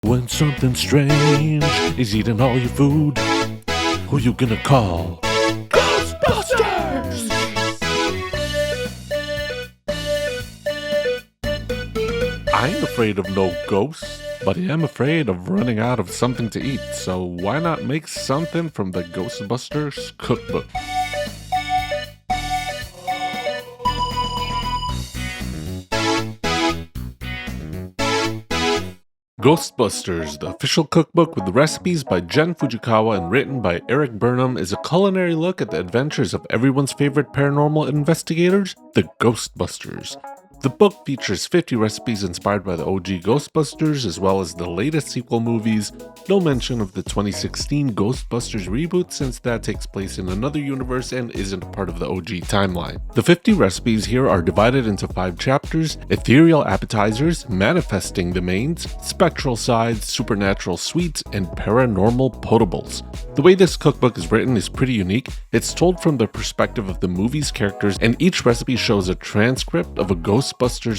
When something strange is eating all your food, who you gonna call? Ghostbusters! I ain't afraid of no ghosts, but I am afraid of running out of something to eat, so why not make something from the Ghostbusters Cookbook? Ghostbusters, the official cookbook with the recipes by Jen Fujikawa and written by Eric Burnham, is a culinary look at the adventures of everyone's favorite paranormal investigators, the Ghostbusters. The book features 50 recipes inspired by the OG Ghostbusters, as well as the latest sequel movies. No mention of the 2016 Ghostbusters reboot, since that takes place in another universe and isn't a part of the OG timeline. The 50 recipes here are divided into 5 chapters: ethereal appetizers, manifesting domains, spectral sides, supernatural sweets, and paranormal potables. The way this cookbook is written is pretty unique. It's told from the perspective of the movie's characters, and each recipe shows a transcript of a Ghostbusters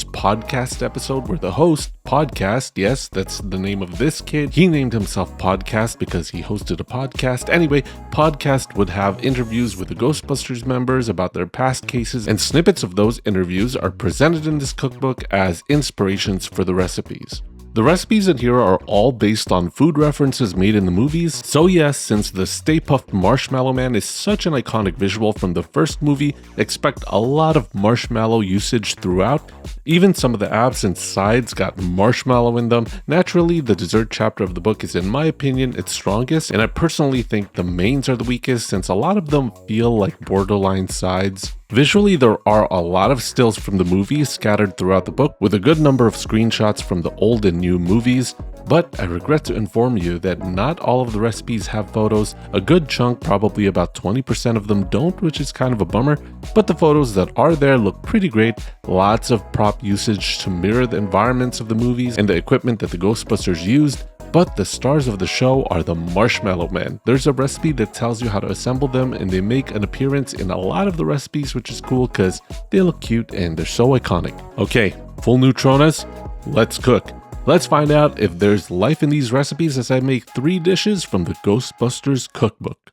podcast episode where the host, Podcast, yes, that's the name of this kid. He named himself Podcast because he hosted a podcast. Anyway, Podcast would have interviews with the Ghostbusters members about their past cases, and snippets of those interviews are presented in this cookbook as inspirations for the recipes. The recipes in here are all based on food references made in the movies, so yes, since the Stay Puft Marshmallow Man is such an iconic visual from the first movie, expect a lot of marshmallow usage throughout. Even some of the apps and sides got marshmallow in them. Naturally, the dessert chapter of the book is, in my opinion, its strongest, and I personally think the mains are the weakest since a lot of them feel like borderline sides. Visually, there are a lot of stills from the movies scattered throughout the book, with a good number of screenshots from the old and new movies, but I regret to inform you that not all of the recipes have photos. A good chunk, probably about 20% of them, don't, which is kind of a bummer, but the photos that are there look pretty great. Lots of prop usage to mirror the environments of the movies and the equipment that the Ghostbusters used. But the stars of the show are the Marshmallow Men. There's a recipe that tells you how to assemble them, and they make an appearance in a lot of the recipes, which is cool because they look cute and they're so iconic. Okay, full neutronas, let's cook. Let's find out if there's life in these recipes as I make 3 dishes from the Ghostbusters Cookbook.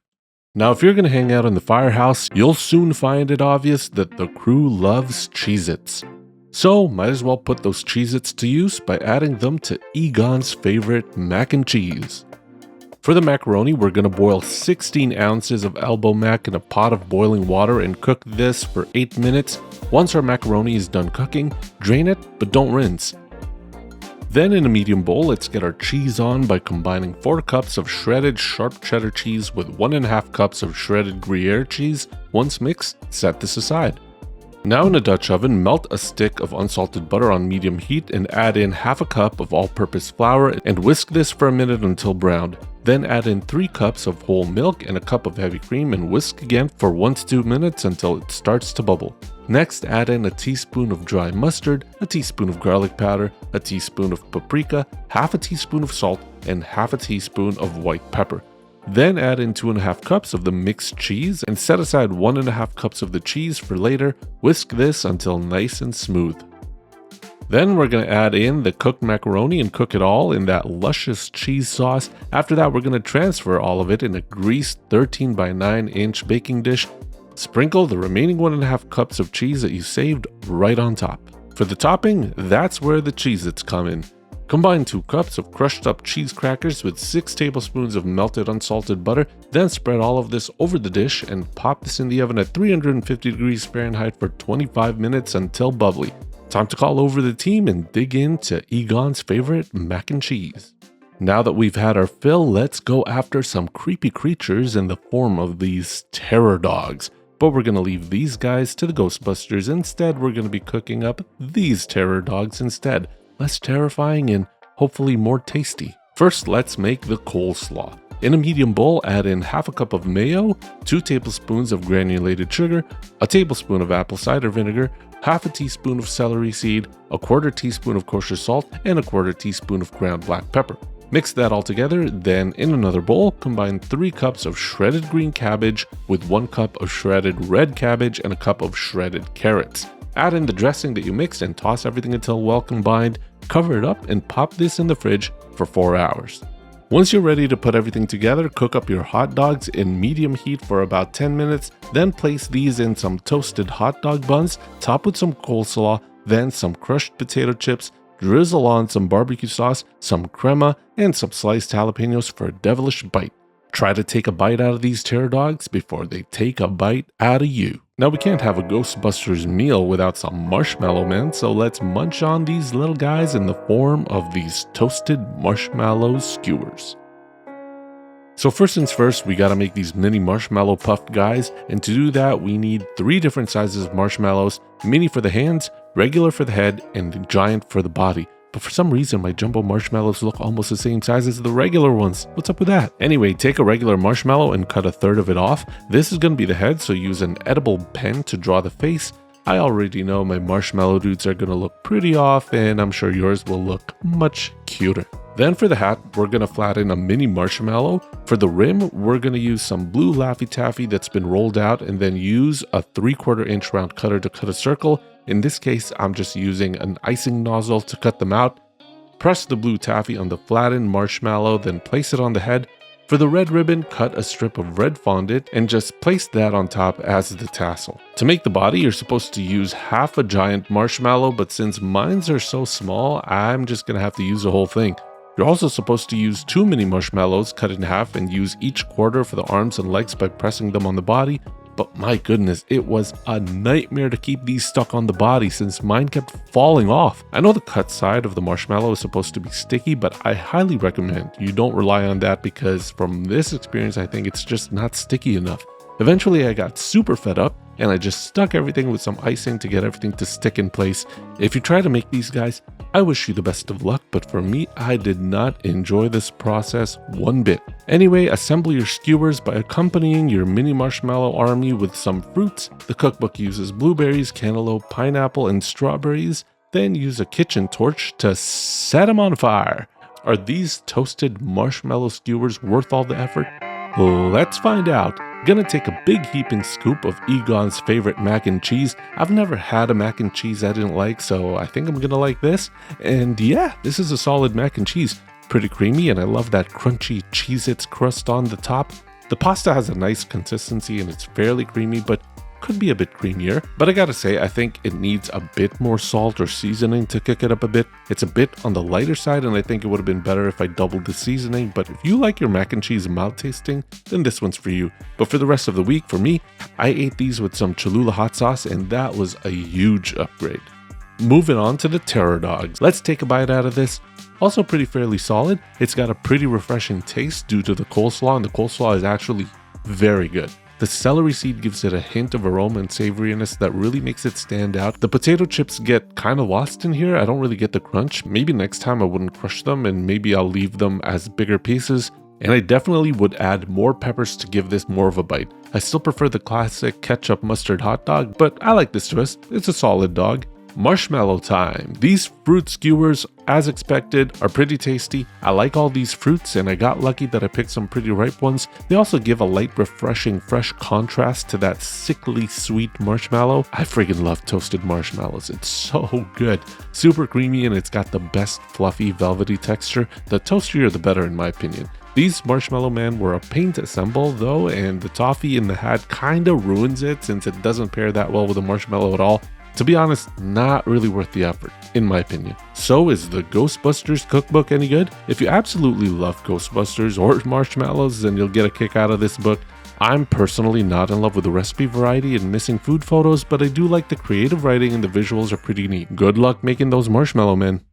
Now, if you're gonna hang out in the firehouse, you'll soon find it obvious that the crew loves Cheez-Its. So, might as well put those Cheez-Its to use by adding them to Egon's favorite mac and cheese. For the macaroni, we're going to boil 16 ounces of elbow mac in a pot of boiling water and cook this for 8 minutes. Once our macaroni is done cooking, drain it, but don't rinse. Then in a medium bowl, let's get our cheese on by combining 4 cups of shredded sharp cheddar cheese with 1.5 cups of shredded Gruyere cheese. Once mixed, set this aside. Now in a Dutch oven, melt a stick of unsalted butter on medium heat and add in 1/2 cup of all-purpose flour and whisk this for a minute until browned. Then add in 3 cups of whole milk and a cup of heavy cream and whisk again for 1 to 2 minutes until it starts to bubble. Next, add in a teaspoon of dry mustard, a teaspoon of garlic powder, a teaspoon of paprika, 1/2 teaspoon of salt, and 1/2 teaspoon of white pepper. Then add in 2.5 cups of the mixed cheese and set aside 1.5 cups of the cheese for later. Whisk this until nice and smooth. Then we're going to add in the cooked macaroni and cook it all in that luscious cheese sauce. After that, we're going to transfer all of it in a greased 13 by 9 inch baking dish. Sprinkle the remaining 1.5 cups of cheese that you saved right on top. For the topping, that's where the Cheez-Its come in. Combine 2 cups of crushed up cheese crackers with 6 tablespoons of melted unsalted butter, then spread all of this over the dish and pop this in the oven at 350 degrees Fahrenheit for 25 minutes until bubbly. Time to call over the team and dig into Egon's favorite mac and cheese. Now that we've had our fill, let's go after some creepy creatures in the form of these terror dogs. But we're going to leave these guys to the Ghostbusters. Instead, we're going to be cooking up these terror dogs instead. Less terrifying and hopefully more tasty. First, let's make the coleslaw. In a medium bowl, add in 1/2 cup of mayo, 2 tablespoons of granulated sugar, a tablespoon of apple cider vinegar, 1/2 teaspoon of celery seed, 1/4 teaspoon of kosher salt, and 1/4 teaspoon of ground black pepper. Mix that all together, then in another bowl, combine 3 cups of shredded green cabbage with 1 cup of shredded red cabbage and a cup of shredded carrots. Add in the dressing that you mixed and toss everything until well combined. Cover it up and pop this in the fridge for 4 hours. Once you're ready to put everything together, cook up your hot dogs in medium heat for about 10 minutes, then place these in some toasted hot dog buns, top with some coleslaw, then some crushed potato chips, drizzle on some barbecue sauce, some crema, and some sliced jalapenos for a devilish bite. Try to take a bite out of these terror dogs before they take a bite out of you. Now we can't have a Ghostbusters meal without some marshmallow men, so let's munch on these little guys in the form of these toasted marshmallow skewers. So first things first, we gotta make these mini marshmallow puffed guys, and to do that we need 3 different sizes of marshmallows, mini for the hands, regular for the head, and giant for the body. But for some reason, my jumbo marshmallows look almost the same size as the regular ones. What's up with that? Anyway, take a regular marshmallow and cut a third of it off. This is going to be the head, so use an edible pen to draw the face. I already know my marshmallow dudes are going to look pretty off, and I'm sure yours will look much cuter. Then for the hat, we're going to flatten a mini marshmallow. For the rim, we're going to use some blue Laffy Taffy that's been rolled out, and then use a 3/4 inch round cutter to cut a circle. In this case, I'm just using an icing nozzle to cut them out. Press the blue taffy on the flattened marshmallow, then place it on the head. For the red ribbon, cut a strip of red fondant and just place that on top as the tassel. To make the body, you're supposed to use half a giant marshmallow, but since mine are so small, I'm just gonna have to use the whole thing. You're also supposed to use 2 mini marshmallows cut in half and use each quarter for the arms and legs by pressing them on the body. But my goodness, it was a nightmare to keep these stuck on the body since mine kept falling off. I know the cut side of the marshmallow is supposed to be sticky, but I highly recommend you don't rely on that because from this experience, I think it's just not sticky enough. Eventually, I got super fed up and I just stuck everything with some icing to get everything to stick in place. If you try to make these guys, I wish you the best of luck, but for me, I did not enjoy this process one bit. Anyway, assemble your skewers by accompanying your mini marshmallow army with some fruits. The cookbook uses blueberries, cantaloupe, pineapple, and strawberries. Then use a kitchen torch to set them on fire. Are these toasted marshmallow skewers worth all the effort? Let's find out. Gonna take a big heaping scoop of Egon's favorite mac and cheese. I've never had a mac and cheese I didn't like, so I think I'm gonna like this. And yeah, this is a solid mac and cheese. Pretty creamy, and I love that crunchy Cheez-Its crust on the top. The pasta has a nice consistency and it's fairly creamy, but could be a bit creamier. But I gotta say, I think it needs a bit more salt or seasoning to kick it up a bit. It's a bit on the lighter side, and I think it would have been better if I doubled the seasoning. But if you like your mac and cheese mild tasting, then this one's for you. But for the rest of the week, for me, I ate these with some Cholula hot sauce, and that was a huge upgrade. Moving on to the terror dogs. Let's take a bite out of this. Also pretty fairly solid. It's got a pretty refreshing taste due to the coleslaw, and the coleslaw is actually very good. The celery seed gives it a hint of aroma and savoriness that really makes it stand out. The potato chips get kind of lost in here. I don't really get the crunch. Maybe next time I wouldn't crush them and maybe I'll leave them as bigger pieces. And I definitely would add more peppers to give this more of a bite. I still prefer the classic ketchup mustard hot dog, but I like this twist. It's a solid dog. Marshmallow time. These fruit skewers, as expected, are pretty tasty. I like all these fruits and I got lucky that I picked some pretty ripe ones. They also give a light, refreshing, fresh contrast to that sickly sweet marshmallow. I friggin' love toasted marshmallows. It's so good. Super creamy and it's got the best fluffy, velvety texture. The toastier the better in my opinion. These marshmallow men were a pain to assemble though, and the toffee in the hat kinda ruins it since it doesn't pair that well with the marshmallow at all. To be honest, not really worth the effort, in my opinion. So is the Ghostbusters Cookbook any good? If you absolutely love Ghostbusters or marshmallows, then you'll get a kick out of this book. I'm personally not in love with the recipe variety and missing food photos, but I do like the creative writing and the visuals are pretty neat. Good luck making those marshmallow men.